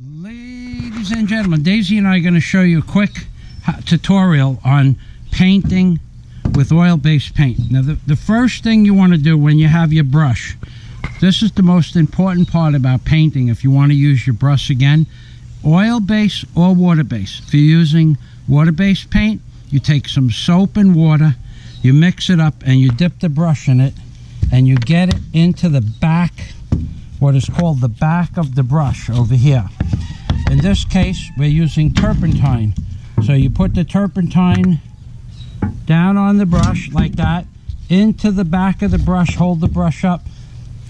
Ladies and gentlemen, Daisy and I are going to show you a quick tutorial on painting with oil-based paint. Now the first thing you want to do when you have your brush, this is the most important part about painting if you want to use your brush again, oil-based or water-based. If you're using water-based paint, you take some soap and water, you mix it up and you dip the brush in it and you get it into the back, what is called the back of the brush over here. In this case, we're using turpentine. So you put the turpentine down on the brush like that, into the back of the brush, hold the brush up,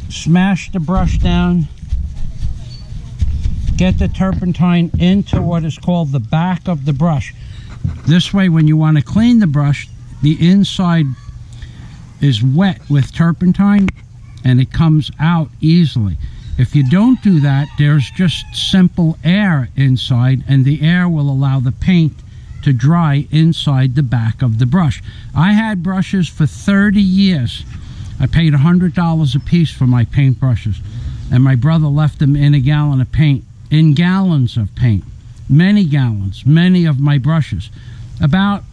smash the brush down, get the turpentine into what is called the back of the brush. This way, when you want to clean the brush, the inside is wet with turpentine and it comes out easily. If you don't do that, there's just simple air inside, and the air will allow the paint to dry inside the back of the brush. I had brushes for 30 years. I paid $100 a piece for my paint brushes, and my brother left them in a gallon of paint, in gallons of paint, many gallons, many of my brushes. About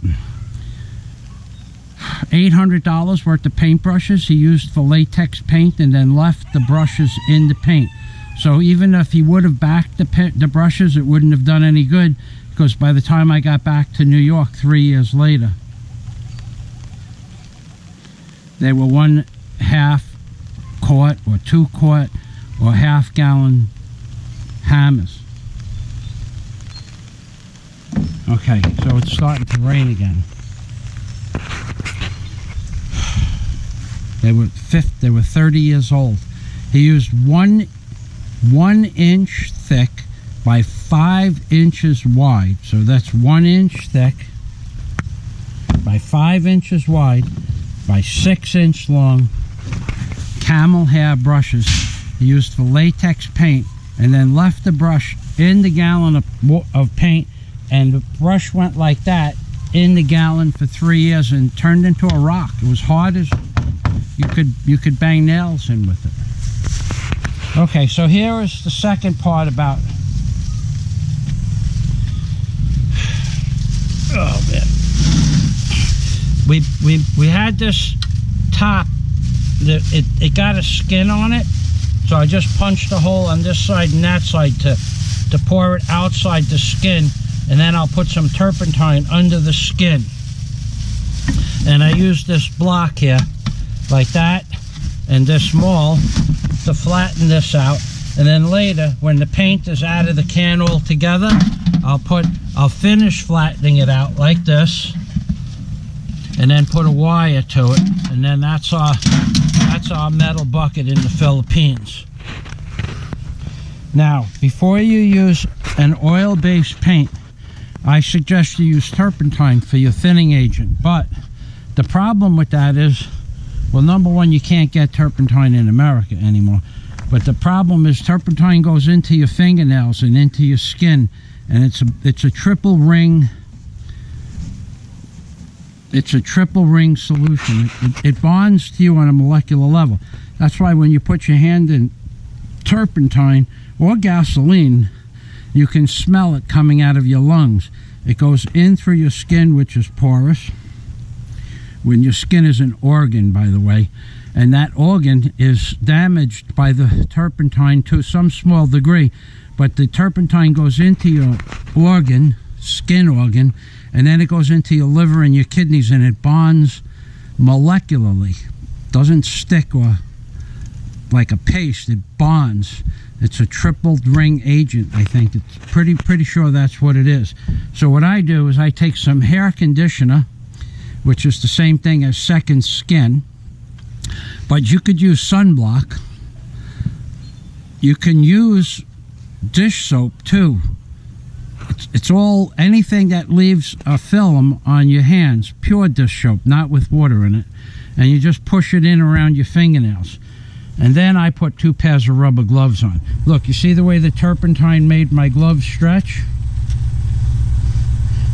$800 worth of paint brushes he used for latex paint, and then left the brushes in the paint. So even if he would have backed the brushes, it wouldn't have done any good, because by the time I got back to New York 3 years later, they were 1/2 quart or 2 quart or half gallon hammers. Okay, so it's starting to rain again. They were 30 years old. He used one inch thick by 5 inches wide. So that's 1 inch thick by 5 inches wide by 6 inch long camel hair brushes he used for latex paint, and then left the brush in the gallon of paint, and the brush went like that in the gallon for 3 years and turned into a rock. It was hard as you could bang nails in with it. Okay, so here is the second part about, oh man, we had this top, it got a skin on it, so I just punched a hole on this side and that side to pour it outside the skin, and then I'll put some turpentine under the skin. And I use this block here like that and this maul to flatten this out, and then later when the paint is out of the can altogether, I'll finish flattening it out like this, and then put a wire to it, and then that's our metal bucket in the Philippines. Now, before you use an oil-based paint, I suggest you use turpentine for your thinning agent. But the problem with that is, well, number one, you can't get turpentine in America anymore. But the problem is turpentine goes into your fingernails and into your skin, and it's a triple ring. It's a triple ring solution. It bonds to you on a molecular level. That's why when you put your hand in turpentine or gasoline, you can smell it coming out of your lungs. It goes in through your skin, which is porous. When your skin is an organ, by the way, and that organ is damaged by the turpentine to some small degree, but the turpentine goes into your organ, skin organ, and then it goes into your liver and your kidneys, and it bonds molecularly. Doesn't stick or like a paste, it bonds. It's a triple ring agent, I think. It's pretty sure that's what it is. So what I do is I take some hair conditioner, which is the same thing as second skin, but you could use sunblock. You can use dish soap too. It's all, anything that leaves a film on your hands, pure dish soap, not with water in it, and you just push it in around your fingernails. And then I put 2 pairs of rubber gloves on. Look, you see the way the turpentine made my gloves stretch?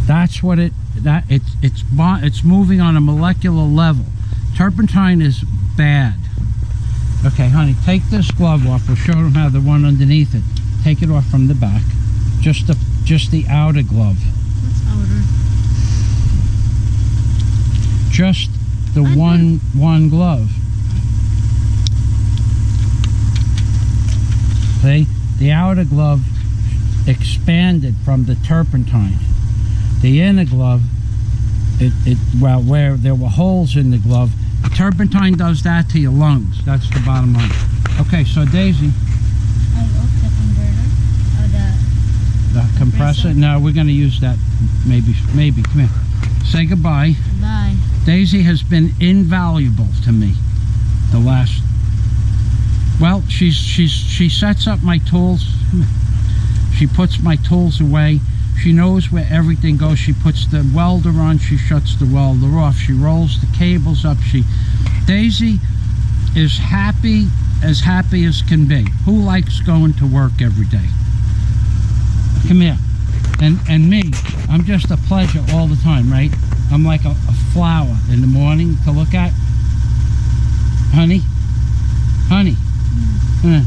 That's what it's moving on a molecular level. Turpentine is bad. Okay, honey, take this glove off. We'll show them how the one underneath it. take it off from the back. Just the outer glove. What's outer? Just the one glove. See? The outer glove expanded from the turpentine. The inner glove, well, where there were holes in the glove, the turpentine does that to your lungs. That's the bottom line. Okay, so Daisy. I off the converter or The compressor? No, we're going to use that maybe. Come here. Say goodbye. Bye. Daisy has been invaluable to me the last... Well, she sets up my tools. She puts my tools away. She knows where everything goes. She puts the welder on. She shuts the welder off. She rolls the cables up. Daisy is happy as can be. Who likes going to work every day? Come here. And me, I'm just a pleasure all the time, right? I'm like a flower in the morning to look at. Honey?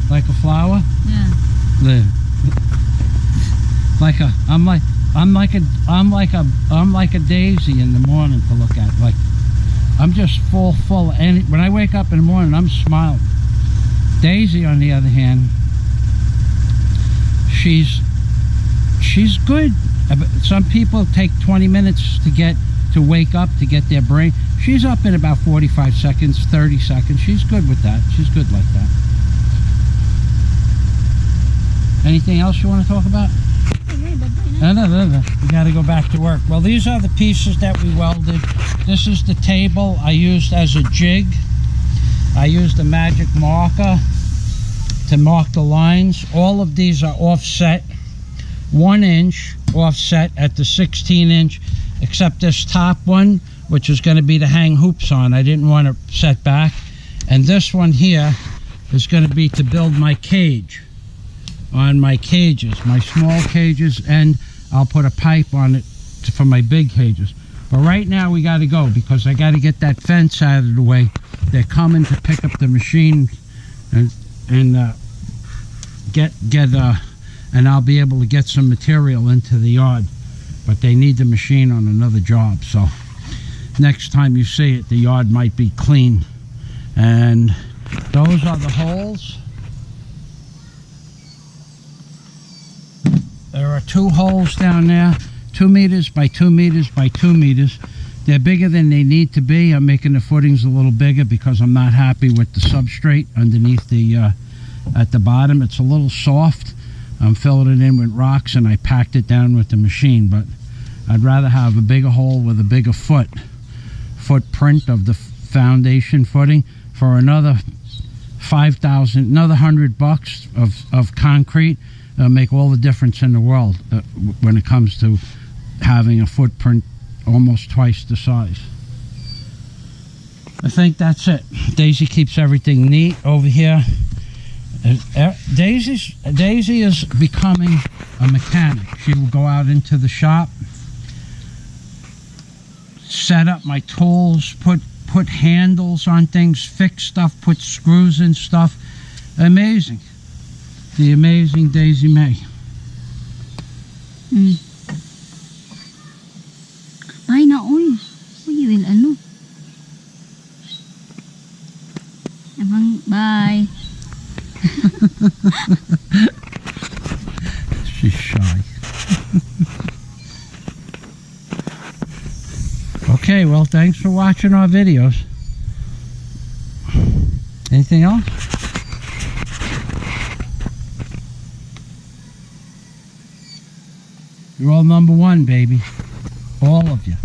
Like a flower? Yeah. There. I'm like a daisy in the morning to look at. Like, I'm just full of when I wake up in the morning, I'm smiling. Daisy, on the other hand, she's good. Some people take 20 minutes to wake up, to get their brain. She's up in about 45 seconds, 30 seconds. She's good with that. She's good like that. Anything else you want to talk about? No. We got to go back to work. Well, these are the pieces that we welded. This is the table I used as a jig. I used a magic marker to mark the lines. All of these are offset, 1 inch offset at the 16-inch, except this top one, which is going to be to hang hoops on. I didn't want to set back. And this one here is going to be to build my cage on my cages, my small cages, and I'll put a pipe on it for my big cages. But right now we got to go because I got to get that fence out of the way. They're coming to pick up the machine and and I'll be able to get some material into the yard. But they need the machine on another job, so next time you see it, the yard might be clean. And those are the holes. There are 2 holes down there, 2 meters by 2 meters by 2 meters. They're bigger than they need to be. I'm making the footings a little bigger because I'm not happy with the substrate underneath the at the bottom. It's a little soft. I'm filling it in with rocks and I packed it down with the machine, but I'd rather have a bigger hole with a bigger footprint of the foundation footing for another $5,000, another $100 of concrete. Make all the difference in the world when it comes to having a footprint almost twice the size. I think that's it. Daisy keeps everything neat over here. Daisy is becoming a mechanic. She will go out into the shop, set up my tools, put handles on things, fix stuff, put screws in stuff. Amazing. The amazing Daisy May. Ay, naon. Uy, ano? Bye. She's shy. Okay, well, thanks for watching our videos. Anything else? You're all #1, baby. All of you.